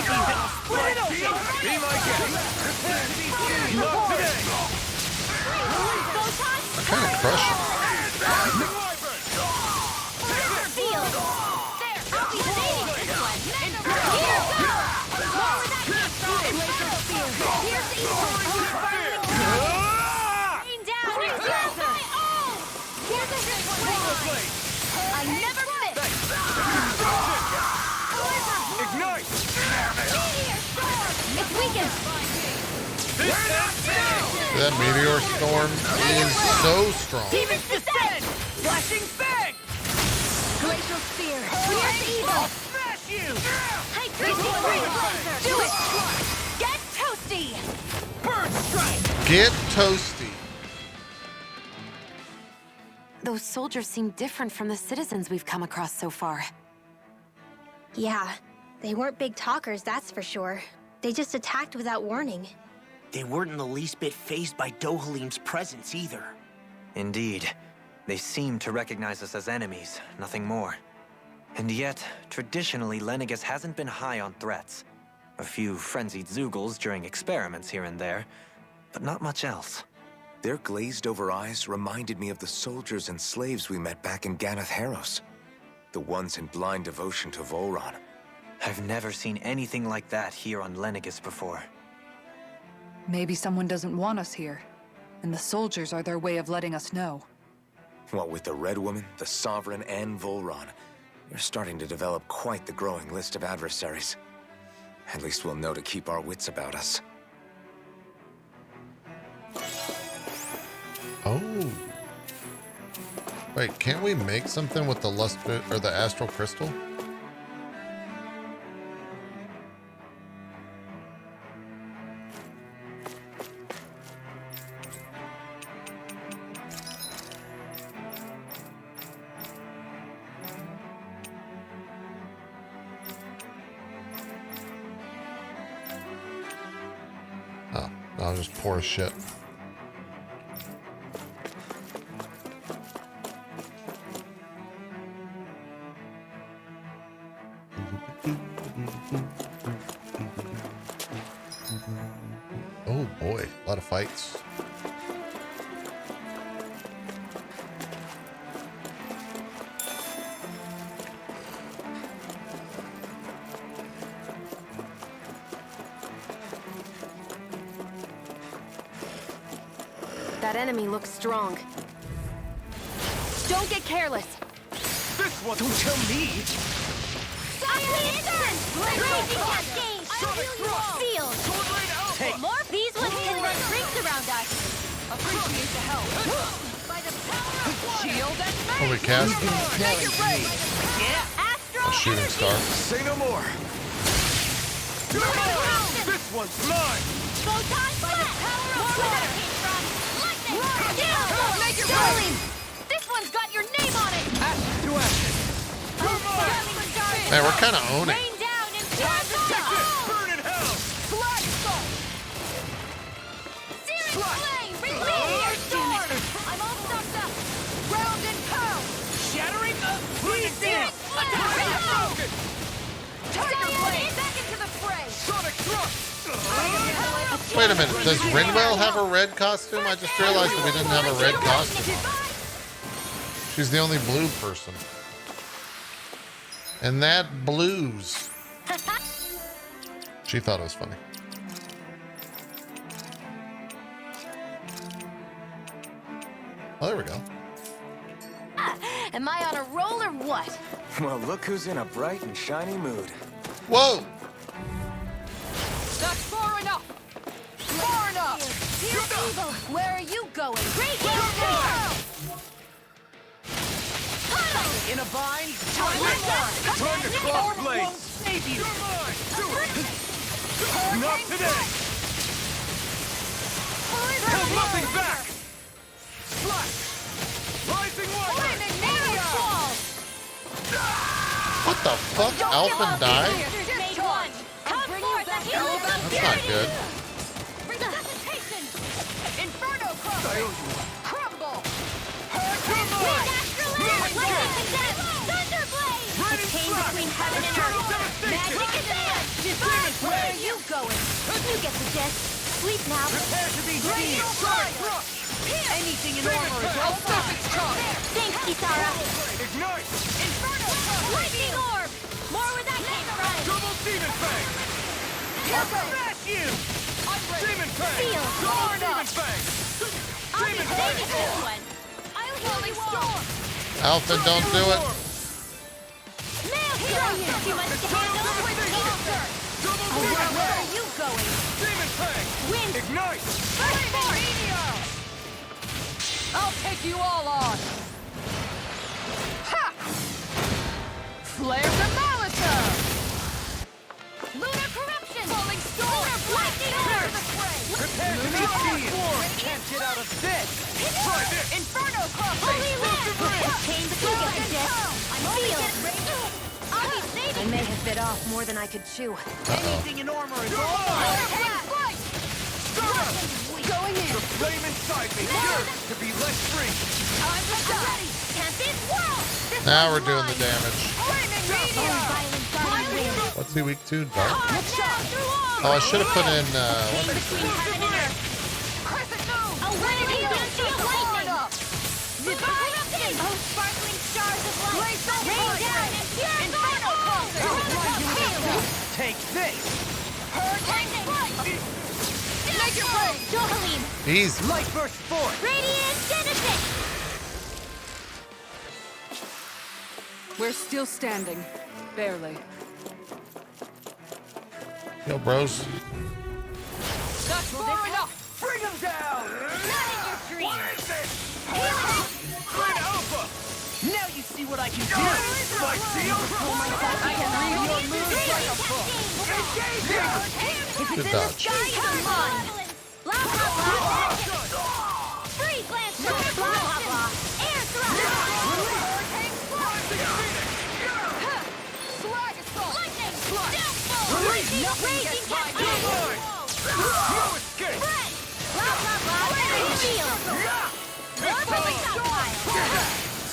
Be my guest. Not today. I'm trying to crush him. I never miss. Ignite. It's weakened. That meteor storm is so strong. Demons descend! Flashing fang! Glacial spear. Here's evil. Smash you! High crazy laser. Do it. Get toasty. Bird strike! Get toasty. Those soldiers seem different from the citizens we've come across so far. Yeah, they weren't big talkers, that's for sure. They just attacked without warning. They weren't in the least bit fazed by Dohalim's presence either. Indeed. They seem to recognize us as enemies, nothing more. And yet, traditionally, Lenegis hasn't been high on threats. A few frenzied Zeugles during experiments here and there, but not much else. Their glazed-over eyes reminded me of the soldiers and slaves we met back in Ganath Haros. The ones in blind devotion to Volron. I've never seen anything like that here on Lenegis before. Maybe someone doesn't want us here, and the soldiers are their way of letting us know. What with the Red Woman, the Sovereign, and Volron, you're starting to develop quite the growing list of adversaries. At least we'll know to keep our wits about us. Oh. Wait, can't we make something with the luster or the astral crystal? Oh, I'll just pour shit. Oh boy, a lot of fights. That enemy looks strong. Don't get careless. This one! Don't tell me! More bees ones can run rings around us. Appreciate the help. By the power of water. Shield and Holy cast. Make it rain. Astral A shooting star. Say no more! This one's mine! Photon by the power of water. Lightning. Make it rain! This one's got your name on it. Ashes to ashes! Man, we're kind of owning. Rain down and Burn in hell! Searing flame. Release your sword. I'm all sucked up. Round and pound. Shattering of pieces! Tiger blade. Back into the fray. Sonic thrust! Wait a minute, does Rinwell have a red costume? I just realized that we didn't have a red costume. She's the only blue person. And that blues. She thought it was funny. Oh, there we go. Am I on a roll or what? Well, look who's in a bright and shiny mood. Whoa! That's far enough! Far enough! Dear evil. Where are you going? Great down. In a bind! Time to cross blades! save you. Not today! Hold nothing back! Flash! Rising water! What the fuck? Alpha died? Made one. Come forth, the healing. That's not good. Resuscitation. Inferno crossing! Crumble! Wind astral air. Lightning condemned. Thunderblade. A chain between heaven and earth. Magic advance. Divine. Where are you going? You get the gist. Sleep now. Prepare to be seen! Sonic thrust! Anything in armor is all stuff its charge! Thanks, Kisara. Ignite! Inferno! Lightning orb. More where that came from. Double Demon Fang! Smash you! I'm ready! Demon Fang! Feel. Double Demon Fang! I'll be saving this one. I'll heal you all. Alpha, don't do it. Maelstrom. Too much to handle. Double Oh, Demon where Fang! are you going? Demon Fang! Wind. Ignite! I'll take you all on! Ha! Flare the Malisa! Lunar corruption. Falling storm! Lightning orb. Prepare to be seen! Can't get out of this! Try this! Inferno crossing! Holy land. Chain the two get the gist. I'm sealed. I'll be saving. I may have bit off more than I could chew. Anything in armor is all mine! Going in! The flame inside me yearns to be let free! Time to shine! Can't this world. Now we're doing the damage. Flaming meteor! Violent guardian wind. What's he weak to? Dark? Now Oh, I should have put in, chain between heaven and earth. Crescent moon! A winning windshield Far lightning. enough! Divine corruption. Oh, sparkling stars of light. Blaze of Rain light. down and purify Inferno all. crossing! Take this! Hurricane strike! Make it rain! Darling! Easy. Light burst forth! Radiant Genesis! We're still standing. Barely. Yo, bros. That's far enough! Bring him down! Not in your dreams! What is this? Grid Alpha! Now you see what I can do! My seal! I can read your moves like a book. If it's Good in the dodge. sky, it's mine! Blah, blah, blah! Freeze Lance! Blah, blah, blah! Air thrust! Slag assault! Lightning! Downfall! Nothing Raging gets by me. cascade! No escape! Spread! Blah, blah, blah! Energy field! More from the top pile!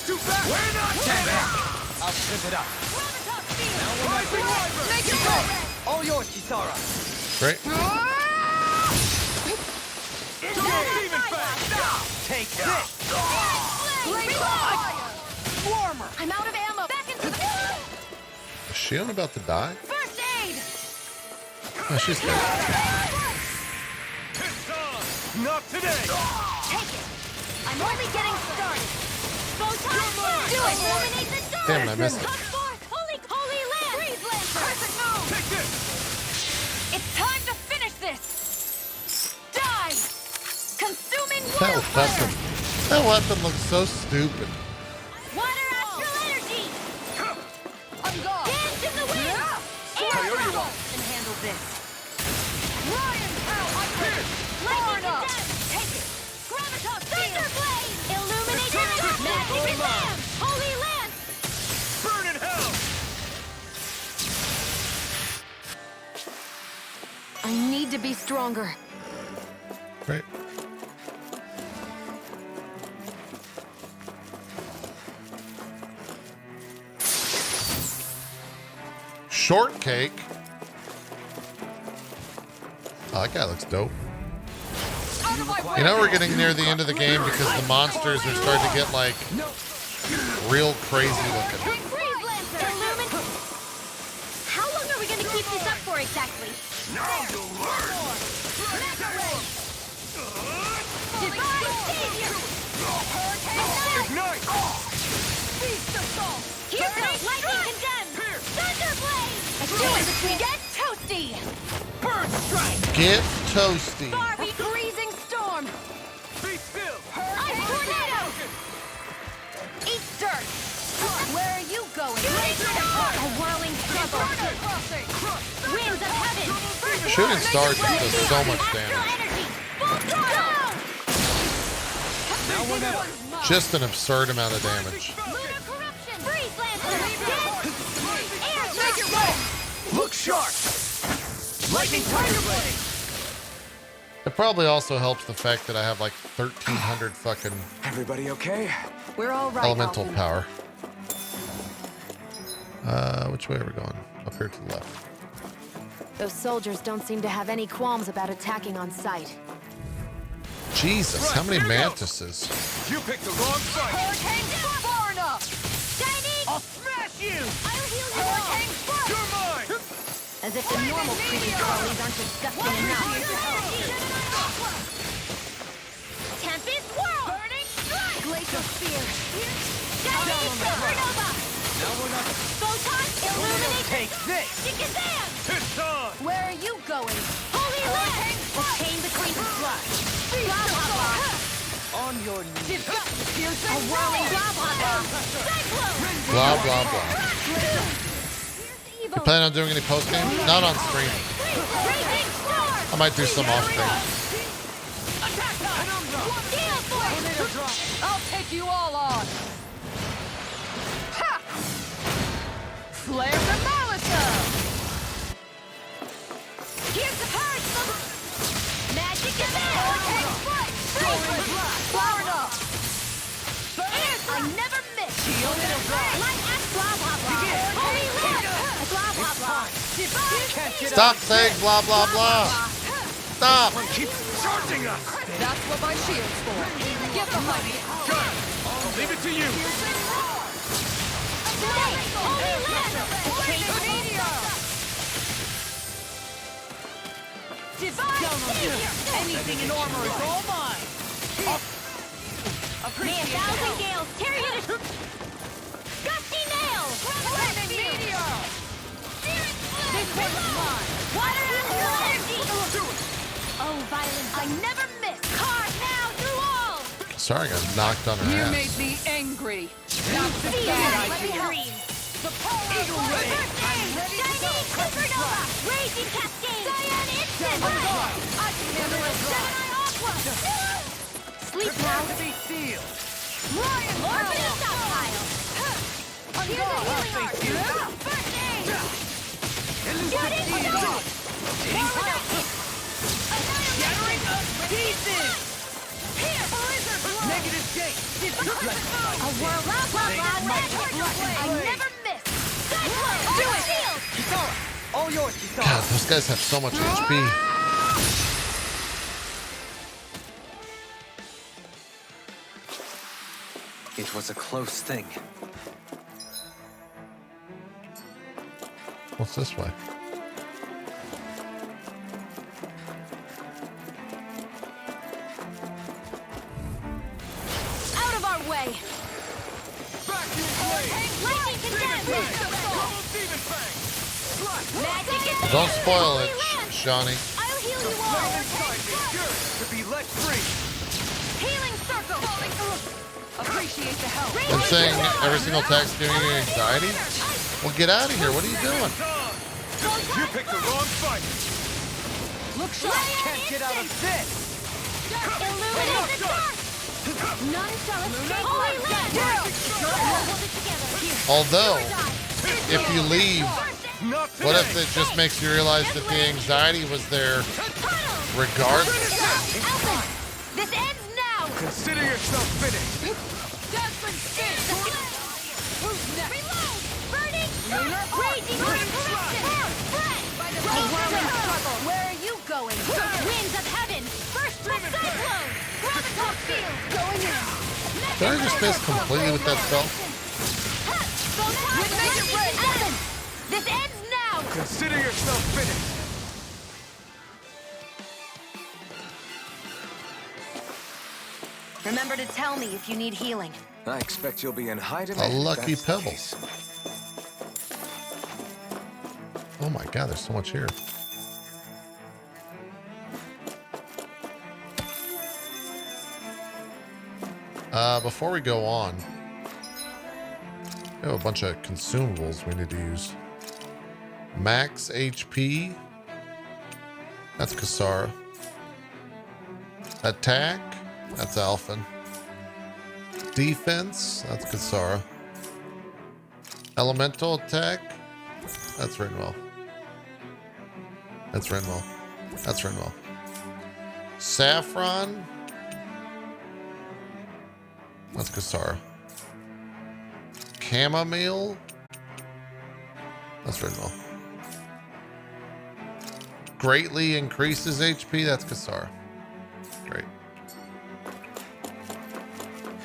Too fast! We're not dead! I'll strip it up. Rising Wyvern! Make it go! All yours, Kisara. Great. Demon Fang! Take this! Warmer! I'm out of ammo! Back into the field! Is she about to die? First aid! Oh, she's dead. Not today! Take it! I'm only getting started! Photon! Do it! Illuminate the dark! Damn it, I missed it. Come forth! Holy land! Freeze Lancer! Perfect move! Take this! It's time to finish this! Die! Consuming That wildfire! weapon. That weapon looks so stupid. Water astral energy! On guard! Dance in the wind! Air Coyote thrust! Walk. And handle this. Ryan, how hydrated! Lightning Florida! and death! Take it! Gravitas Thunder Blade! Illuminate the dark! Magic and Lamb! Holy Lance! Burn in hell! I need to be stronger. Right. Shortcake. Oh, that guy looks dope. Out of my way! You know we're getting near the end of the game because the monsters are starting to get like real crazy looking. Freeze Lancer! Illuminate! How long are we gonna keep this up for exactly? Divine Savior! Ignite! Feast assault! Here's the lightning condemned! Thunder Blade! Let's do it! Get toasty! Burn strike! Get toasty. Barbie freezing storm! Be still! Ice tornado! Eat dirt! Where are you going? A whirling struggle! Crossing! Winds of heaven! Shooting stars just does so much Astral damage. energy! Full throttle! Just an absurd amount of damage. Lunar corruption! Freeze Lancer! Air Make it thrust! roll! Look sharp! Lightning Tiger Blade! It probably also helps the fact that I have like 1,300 fucking Everybody okay? We're all right, elemental Alvin. power. Which way are we going? Up here to the left. Those soldiers don't seem to have any qualms about attacking on sight. Jesus, how many mantises? You picked the wrong fight! Hurricane far enough! Shining! I'll smash you! I'll heal you Hurricane all! spark! You're mine! As if the normal creepy crawlies aren't disgusting enough. Tempest Whirl! Burning strike! Glacial spear! Shining Supernova! Now we're not... Photon Illuminate! Take this! Shikazam! It's on! Where are you going? Holy Land! The chain between the slush! Blah blah blah! On your knees! You've got the piercing A whirling blah blah blah! Cyclone! Blah, blah, blah. You plan on doing any post game? Not on stream. Raging Storm! I might do some off stream. Attack time! Gale Force! I'll take you all on! Ha! Flare the Malisa! Here's the purge! Magic and Hurricane Air! strike! Freeze! Far enough! Air! I never miss! Light and blah blah blah! Holy Land! Blah blah blah! Divine! Stop saying blah, blah, blah. Stop. Keep charging us! That's what my shield's for. Get the money! Good! I'll leave it to you! Blade! Holy Land! Divine Savior! Anything Diamond armor is all mine. May 1,000 gales carry you to... Gusty nail! Lightning meteor! This one's mine! Water after energy! Oh, violence! I never miss! Card now through all! Sorry, I got knocked on her You ass. made me angry. That's a See bad let me idea. dream! The power Eagle Ray! Chinese Supernova! Raging Cascade! Cyan Instant! I can handle it! Gemini Aqua! Sleep now! To be sealed. Lion Orbital Stockpile! Here's a healing art! First aid! Shooting star! Shattering of pieces. Here! Blizzard blow! Negative gate. A whirl blah blah blah I never miss! Cyclone! Do it! Shield! Kisara, all yours, Kisara. God, those guys have so much HP. It was a close thing. What's this way? Out of our way! Lightning condemned! Magic is Don't spoil it, Shawnee. I'll heal you all! To be let free. Healing circle! Appreciate the help. I'm saying every single text giving you anxiety? Well, get out of here. What are you doing? You picked the wrong fight. Look sharp. Can't get out of this. Illuminate the dark! None shall escape my land! Hold it together! Although, if you leave, what if it just makes you realize that the anxiety was there regardless? Alpha! This ends now! Consider yourself finished. Desperate spin! Who's next? Reload! Burning! Raging correction! A whirling struggle! Where are you going? Winds of heaven! First cyclone! Graviton field! Going in! Did I just miss completely with that spell? Alpha! This ends now! Consider yourself finished. Remember to tell me if you need healing. I expect you'll be in high A demand. if lucky that's the pebble. case. Oh my god, there's so much here. Before we go on, we have a bunch of consumables we need to use. Max HP. That's Kasara. Attack. That's Alphen. Defense. That's Kasara. Elemental attack. That's Rinwell. That's Rinwell. That's Rinwell. Saffron. That's Kasara. Chamomile. That's Rinwell. Greatly increases HP. That's Kasara. Great.